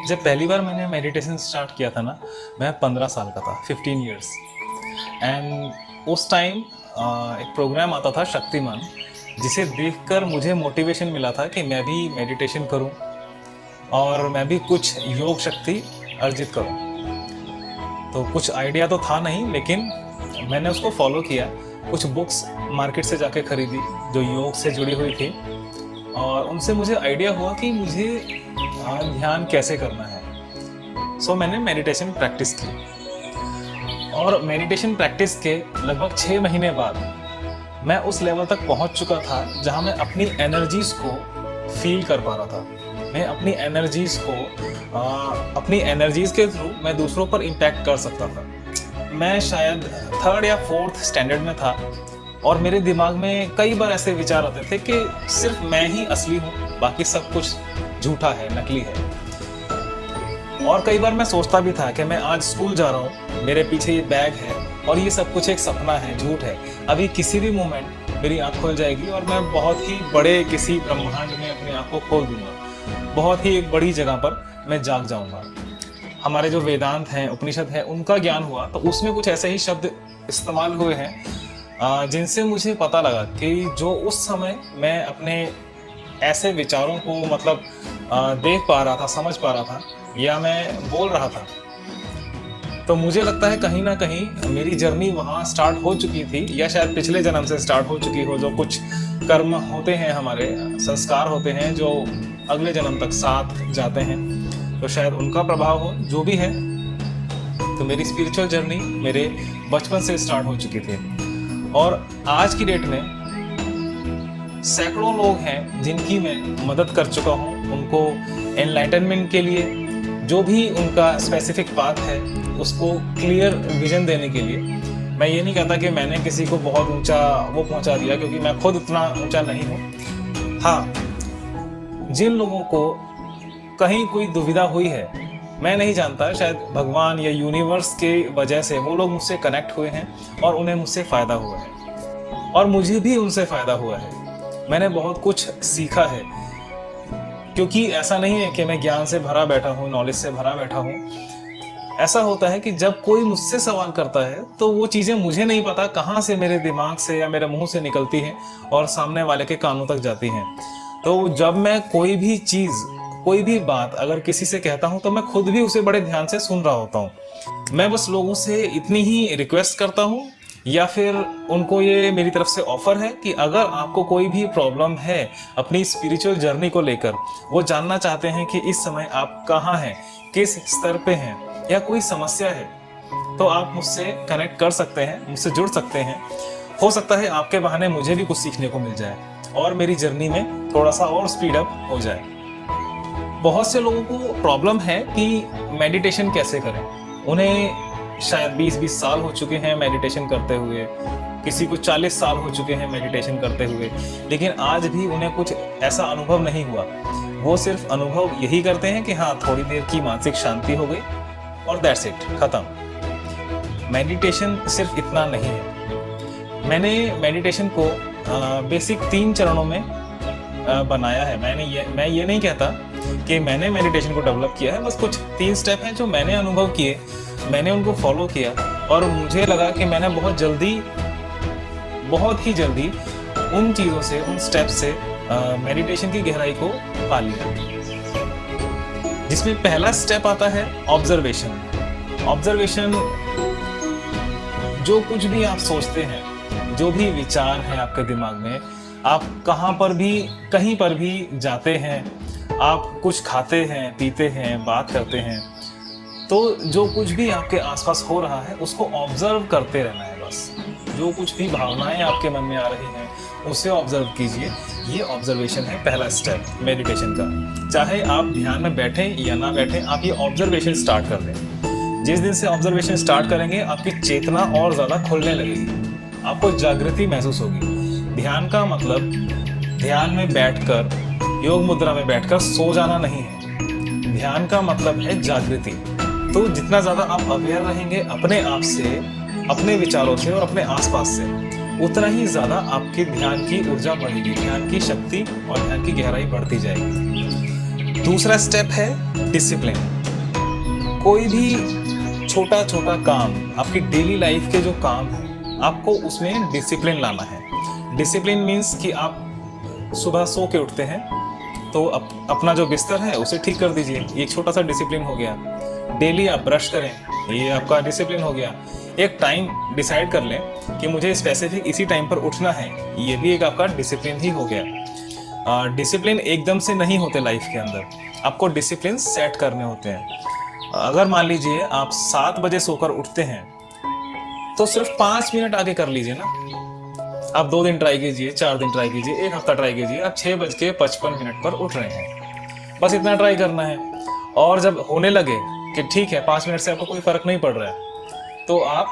जब पहली बार मैंने मेडिटेशन स्टार्ट किया था ना, मैं 15 साल का था, 15 इयर्स। एंड उस टाइम एक प्रोग्राम आता था शक्तिमान, जिसे देखकर मुझे मोटिवेशन मिला था कि मैं भी मेडिटेशन करूं और मैं भी कुछ योग शक्ति अर्जित करूं। तो कुछ आइडिया तो था नहीं, लेकिन मैंने उसको फॉलो किया। कुछ बुक्स मार्केट से जाके खरीदी जो योग से जुड़ी हुई थी, और उनसे मुझे आइडिया हुआ कि मुझे ध्यान कैसे करना है। सो मैंने मेडिटेशन प्रैक्टिस की, और मेडिटेशन प्रैक्टिस के लगभग 6 महीने बाद मैं उस लेवल तक पहुंच चुका था जहां मैं अपनी एनर्जीज को फील कर पा रहा था। मैं अपनी एनर्जीज को अपनी एनर्जीज के थ्रू मैं दूसरों पर इम्पैक्ट कर सकता था। मैं शायद 3rd या 4th स्टैंडर्ड में था, और मेरे दिमाग में कई बार ऐसे विचार आते थे कि सिर्फ मैं ही असली हूँ, बाकी सब कुछ झूठा है, नकली है। और कई बार मैं सोचता भी था कि मैं आज स्कूल जा रहा हूँ, मेरे पीछे ये बैग है और ये सब कुछ एक सपना है, झूठ है। अभी किसी भी मोमेंट मेरी आँख खुल जाएगी और मैं बहुत ही बड़े किसी ब्रह्मांड में अपनी आँख को खोल दूंगा, बहुत ही एक बड़ी जगह पर मैं जाग जाऊंगा। हमारे जो वेदांत हैं, उपनिषद है, उनका ज्ञान हुआ तो उसमें कुछ ऐसे ही शब्द इस्तेमाल हुए हैं जिनसे मुझे पता लगा कि जो उस समय मैं अपने ऐसे विचारों को मतलब देख पा रहा था, समझ पा रहा था, या मैं बोल रहा था, तो मुझे लगता है कहीं ना कहीं मेरी जर्नी वहाँ स्टार्ट हो चुकी थी, या शायद पिछले जन्म से स्टार्ट हो चुकी हो। जो कुछ कर्म होते हैं, हमारे संस्कार होते हैं जो अगले जन्म तक साथ जाते हैं, तो शायद उनका प्रभाव हो, जो भी है। तो मेरी स्पिरिचुअल जर्नी मेरे बचपन से स्टार्ट हो चुकी थी, और आज की डेट में सैकड़ों लोग हैं जिनकी मैं मदद कर चुका हूँ, उनको एनलाइटनमेंट के लिए, जो भी उनका स्पेसिफिक पाथ है उसको क्लियर विजन देने के लिए। मैं ये नहीं कहता कि मैंने किसी को बहुत ऊंचा वो पहुंचा दिया, क्योंकि मैं खुद उतना ऊंचा नहीं हूँ। हाँ, जिन लोगों को कहीं कोई दुविधा हुई है, मैं नहीं जानता, शायद भगवान या यूनिवर्स के वजह से वो लोग मुझसे कनेक्ट हुए हैं और उन्हें मुझसे फ़ायदा हुआ है, और मुझे भी उनसे फ़ायदा हुआ है। मैंने बहुत कुछ सीखा है, क्योंकि ऐसा नहीं है कि मैं ज्ञान से भरा बैठा हूँ, नॉलेज से भरा बैठा हूँ। ऐसा होता है कि जब कोई मुझसे सवाल करता है तो वो चीज़ें मुझे नहीं पता कहाँ से मेरे दिमाग से या मेरे मुंह से निकलती हैं और सामने वाले के कानों तक जाती हैं। तो जब मैं कोई भी चीज़, कोई भी बात अगर किसी से कहता हूँ तो मैं खुद भी उसे बड़े ध्यान से सुन रहा होता हूँ। मैं बस लोगों से इतनी ही रिक्वेस्ट करता हूँ, या फिर उनको ये मेरी तरफ से ऑफर है कि अगर आपको कोई भी प्रॉब्लम है अपनी स्पिरिचुअल जर्नी को लेकर, वो जानना चाहते हैं कि इस समय आप कहाँ हैं, किस स्तर पे हैं, या कोई समस्या है, तो आप मुझसे कनेक्ट कर सकते हैं, मुझसे जुड़ सकते हैं। हो सकता है आपके बहाने मुझे भी कुछ सीखने को मिल जाए और मेरी जर्नी में थोड़ा सा और स्पीड अप हो जाए। बहुत से लोगों को प्रॉब्लम है कि मेडिटेशन कैसे करें। उन्हें शायद 20-20 साल हो चुके हैं मेडिटेशन करते हुए, किसी को 40 साल हो चुके हैं मेडिटेशन करते हुए, लेकिन आज भी उन्हें कुछ ऐसा अनुभव नहीं हुआ। वो सिर्फ अनुभव यही करते हैं कि हाँ, थोड़ी देर की मानसिक शांति हो गई और दैट्स इट, खत्म। मेडिटेशन सिर्फ इतना नहीं है। मैंने मेडिटेशन को बेसिक 3 चरणों में बनाया है। मैं ये नहीं कहता कि मैंने मेडिटेशन को डेवलप किया है, बस कुछ 3 स्टेप हैं जो मैंने अनुभव किए, मैंने उनको फॉलो किया, और मुझे लगा कि मैंने बहुत ही जल्दी उन चीज़ों से, उन स्टेप से मेडिटेशन की गहराई को पा लिया। जिसमें पहला स्टेप आता है ऑब्जर्वेशन। ऑब्जर्वेशन, जो कुछ भी आप सोचते हैं, जो भी विचार हैं आपके दिमाग में, आप कहीं पर भी जाते हैं, आप कुछ खाते हैं, पीते हैं, बात करते हैं, तो जो कुछ भी आपके आसपास हो रहा है उसको ऑब्जर्व करते रहना है। बस जो कुछ भी भावनाएं आपके मन में आ रही हैं उसे ऑब्जर्व कीजिए। ये ऑब्जर्वेशन है पहला स्टेप मेडिटेशन का। चाहे आप ध्यान में बैठें या ना बैठें, आप ये ऑब्जर्वेशन स्टार्ट कर दें। जिस दिन से ऑब्जर्वेशन स्टार्ट करेंगे, आपकी चेतना और ज़्यादा खुलने लगेगी, आपको जागृति महसूस होगी। ध्यान का मतलब ध्यान में बैठकर, योग मुद्रा में बैठकर सो जाना नहीं है। ध्यान का मतलब है जागृति। तो जितना ज़्यादा आप अवेयर रहेंगे अपने आप से, अपने विचारों से और अपने आसपास से, उतना ही ज़्यादा आपके ध्यान की ऊर्जा बढ़ेगी, ध्यान की शक्ति और ध्यान की गहराई बढ़ती जाएगी। दूसरा स्टेप है डिसिप्लिन। कोई भी छोटा छोटा काम, आपकी डेली लाइफ के जो काम है, आपको उसमें डिसिप्लिन लाना है। डिसिप्लिन मीन्स कि आप सुबह सो के उठते हैं तो अपना जो बिस्तर है उसे ठीक कर दीजिए, ये एक छोटा सा डिसिप्लिन हो गया। डेली आप ब्रश करें, ये आपका डिसिप्लिन हो गया। एक टाइम डिसाइड कर लें कि मुझे स्पेसिफिक इसी टाइम पर उठना है, ये भी एक आपका डिसिप्लिन ही हो गया। डिसिप्लिन एकदम से नहीं होते लाइफ के अंदर, आपको डिसिप्लिन सेट करने होते हैं। अगर मान लीजिए आप 7 बजे सोकर उठते हैं तो सिर्फ 5 मिनट आगे कर लीजिए ना। आप 2 दिन ट्राई कीजिए, 4 दिन ट्राई कीजिए, 1 हफ्ता ट्राई कीजिए, आप 6:55 पर उठ रहे हैं, बस इतना ट्राई करना है। और जब होने लगे कि ठीक है 5 मिनट से आपको कोई फर्क नहीं पड़ रहा है, तो आप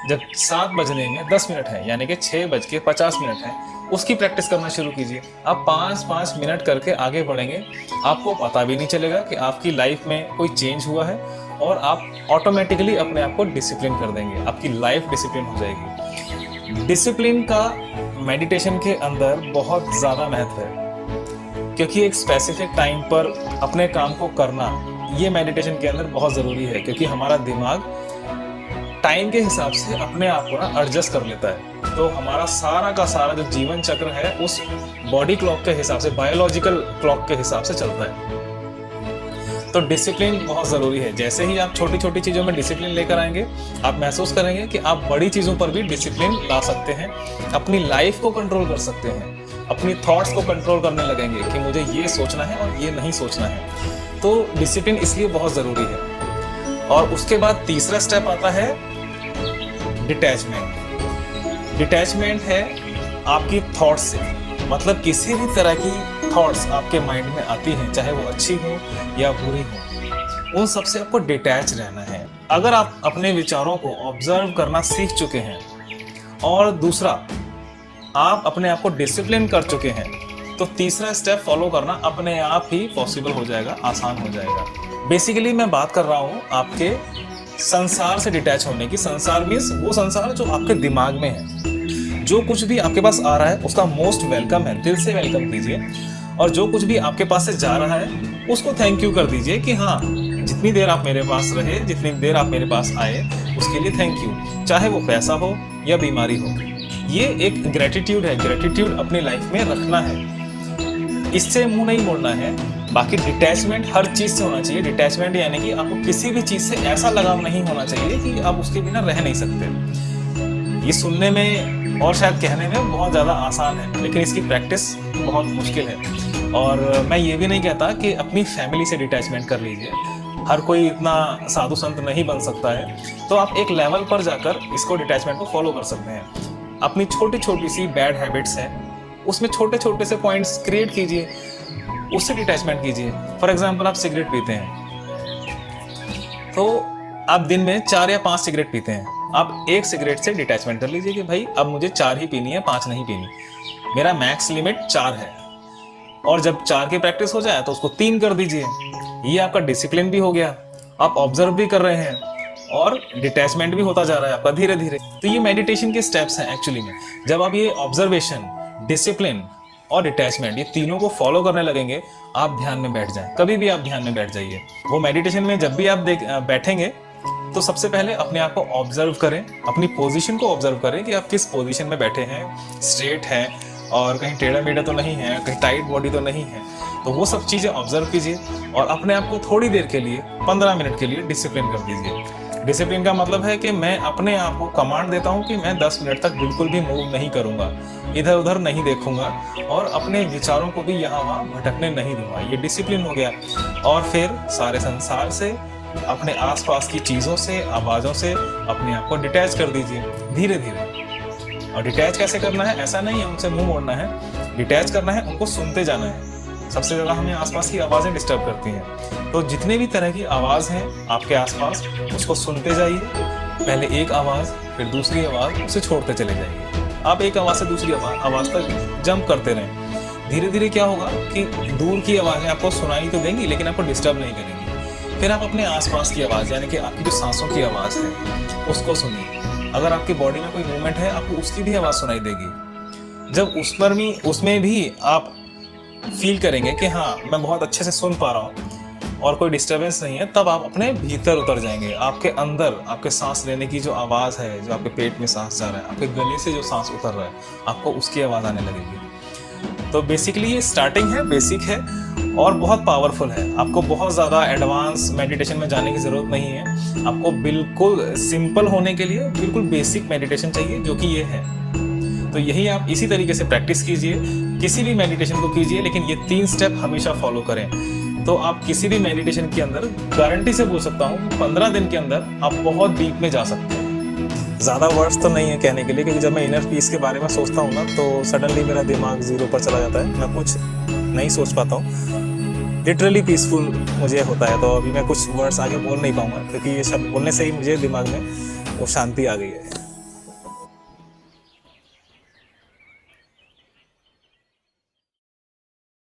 जब 7 बजने में 10 मिनट है यानी कि 6:50 है, उसकी प्रैक्टिस करना शुरू कीजिए। आप 5-5 मिनट करके आगे बढ़ेंगे, आपको पता भी नहीं चलेगा कि आपकी लाइफ में कोई चेंज हुआ है, और आप ऑटोमेटिकली अपने आप को डिसिप्लिन कर देंगे, आपकी लाइफ डिसिप्लिन हो जाएगी। डिसिप्लिन का मेडिटेशन के अंदर बहुत ज़्यादा महत्व है, क्योंकि एक स्पेसिफिक टाइम पर अपने काम को करना ये मेडिटेशन के अंदर बहुत ज़रूरी है, क्योंकि हमारा दिमाग टाइम के हिसाब से अपने आप को ना एडजस्ट कर लेता है। तो हमारा सारा का सारा जो जीवन चक्र है उस बॉडी क्लॉक के हिसाब से, बायोलॉजिकल क्लॉक के हिसाब से चलता है। तो डिसिप्लिन बहुत ज़रूरी है। जैसे ही आप छोटी छोटी चीज़ों में डिसिप्लिन लेकर आएंगे, आप महसूस करेंगे कि आप बड़ी चीज़ों पर भी डिसिप्लिन ला सकते हैं, अपनी लाइफ को कंट्रोल कर सकते हैं, अपनी थॉट्स को कंट्रोल करने लगेंगे कि मुझे ये सोचना है और ये नहीं सोचना है। तो डिसिप्लिन इसलिए बहुत ज़रूरी है। और उसके बाद तीसरा स्टेप आता है डिटैचमेंट। डिटैचमेंट है आपकी थॉट्स से, मतलब किसी भी तरह की थॉट्स आपके माइंड में आती हैं, चाहे वो अच्छी हो या बुरी हो, उन सबसे आपको डिटैच रहना है। अगर आप अपने विचारों को ऑब्जर्व करना सीख चुके हैं और दूसरा आप अपने आप को डिसिप्लिन कर चुके हैं, तो तीसरा स्टेप फॉलो करना अपने आप ही पॉसिबल हो जाएगा, आसान हो जाएगा। बेसिकली मैं बात कर रहा हूँ आपके संसार से डिटैच होने की। संसार मीन्स वो संसार जो आपके दिमाग में है। जो कुछ भी आपके पास आ रहा है उसका मोस्ट वेलकम है, दिल से वेलकम कीजिए। और जो कुछ भी आपके पास से जा रहा है उसको थैंक यू कर दीजिए कि हाँ, जितनी देर आप मेरे पास रहे, जितनी देर आप मेरे पास आए, उसके लिए थैंक यू। चाहे वो पैसा हो या बीमारी हो, ये एक ग्रेटिट्यूड है। ग्रेटिट्यूड अपनी लाइफ में रखना है, इससे मुंह नहीं मोड़ना है। बाकी डिटैचमेंट हर चीज़ से होना चाहिए। डिटैचमेंट यानी कि आपको किसी भी चीज़ से ऐसा लगाव नहीं होना चाहिए कि आप उसके बिना रह नहीं सकते। ये सुनने में और शायद कहने में बहुत ज़्यादा आसान है, लेकिन इसकी प्रैक्टिस बहुत मुश्किल है। और मैं ये भी नहीं कहता कि अपनी फैमिली से डिटैचमेंट कर लीजिए, हर कोई इतना साधु संत नहीं बन सकता है। तो आप एक लेवल पर जाकर इसको डिटैचमेंट को फॉलो कर सकते हैं। अपनी छोटी छोटी सी बैड हैबिट्स हैं, उसमें छोटे छोटे से पॉइंट्स क्रिएट कीजिए, उससे डिटैचमेंट कीजिए। फॉर एग्जांपल आप सिगरेट पीते हैं तो आप दिन में 4 या 5 सिगरेट पीते हैं, आप एक सिगरेट से डिटैचमेंट कर लीजिए कि भाई अब मुझे 4 ही पीनी है, 5 नहीं पीनी, मेरा मैक्स लिमिट 4 है। और जब 4 की प्रैक्टिस हो जाए तो उसको 3 कर दीजिए। ये आपका डिसिप्लिन भी हो गया, आप ऑब्जर्व भी कर रहे हैं और डिटैचमेंट भी होता जा रहा है आपका धीरे धीरे। तो ये मेडिटेशन के स्टेप्स हैं एक्चुअली में। जब आप ये ऑब्जर्वेशन, डिसिप्लिन और डिटैचमेंट, ये तीनों को फॉलो करने लगेंगे, आप ध्यान में बैठ जाएं। कभी भी आप ध्यान में बैठ जाइए। वो मेडिटेशन में जब भी आप बैठेंगे तो सबसे पहले अपने आप को ऑब्जर्व करें, अपनी पोजीशन को ऑब्जर्व करें कि आप किस पोजीशन में बैठे हैं, स्ट्रेट है और कहीं टेढ़ा मेढ़ा तो नहीं है, कहीं टाइट बॉडी तो नहीं है। तो वो सब चीज़ें ऑब्जर्व कीजिए और अपने आप को थोड़ी देर के लिए, 15 मिनट के लिए डिसिप्लिन कर दीजिए। डिसिप्लिन का मतलब है कि मैं अपने आप को कमांड देता हूँ कि मैं 10 मिनट तक बिल्कुल भी मूव नहीं करूँगा, इधर उधर नहीं देखूंगा और अपने विचारों को भी यहाँ वहाँ भटकने नहीं दूंगा। ये डिसिप्लिन हो गया। और फिर सारे संसार से, अपने आसपास की चीज़ों से, आवाज़ों से अपने आप को डिटैच कर दीजिए धीरे धीरे। और डिटैच कैसे करना है? ऐसा नहीं है उनसे मुंह मोड़ना है, डिटैच करना है, उनको सुनते जाना है। सबसे ज़्यादा हमें आसपास की आवाज़ें डिस्टर्ब करती हैं, तो जितने भी तरह की आवाज़ हैं आपके आसपास, उसको सुनते जाइए। पहले एक आवाज़, फिर दूसरी आवाज़, उसे छोड़ते चले जाइए। आप एक आवाज़ से दूसरी आवाज़ तक जंप करते रहें। धीरे धीरे क्या होगा कि दूर की आवाज़ें आपको सुनाई तो देंगी लेकिन आपको डिस्टर्ब नहीं करेंगी। फिर आप अपने आसपास की आवाज़, यानी कि आपकी जो सांसों की आवाज़ है, उसको सुनिए। अगर आपकी बॉडी में कोई मूवमेंट है, आपको उसकी भी आवाज़ सुनाई देगी। जब उसमें भी आप फील करेंगे कि हाँ मैं बहुत अच्छे से सुन पा रहा हूँ और कोई डिस्टरबेंस नहीं है, तब आप अपने भीतर उतर जाएंगे। आपके अंदर आपके सांस लेने की जो आवाज़ है, जो आपके पेट में सांस जा रहा है, आपके गले से जो सांस उतर रहा है, आपको उसकी आवाज़ आने लगेगी। तो बेसिकली ये स्टार्टिंग है, बेसिक है और बहुत पावरफुल है। आपको बहुत ज़्यादा एडवांस मेडिटेशन में जाने की ज़रूरत नहीं है। आपको बिल्कुल सिंपल होने के लिए बिल्कुल बेसिक मेडिटेशन चाहिए, जो कि ये है। तो यही आप इसी तरीके से प्रैक्टिस कीजिए, किसी भी मेडिटेशन को कीजिए, लेकिन ये 3 स्टेप हमेशा फॉलो करें। तो आप किसी भी मेडिटेशन के अंदर गारंटी से बोल सकता हूँ 15 दिन के अंदर आप बहुत डीप में जा सकते हैं। ज़्यादा वर्ड्स तो नहीं है कहने के लिए, क्योंकि जब मैं इनर पीस के बारे में सोचता हूँ ना, तो सडनली मेरा दिमाग 0 पर चला जाता है, मैं कुछ नहीं सोच पाता हूँ। लिटरली पीसफुल मुझे होता है। तो अभी मैं कुछ वर्ड्स आगे बोल नहीं पाऊँगा, क्योंकि ये शब्द बोलने से ही मुझे दिमाग में वो शांति आ गई है।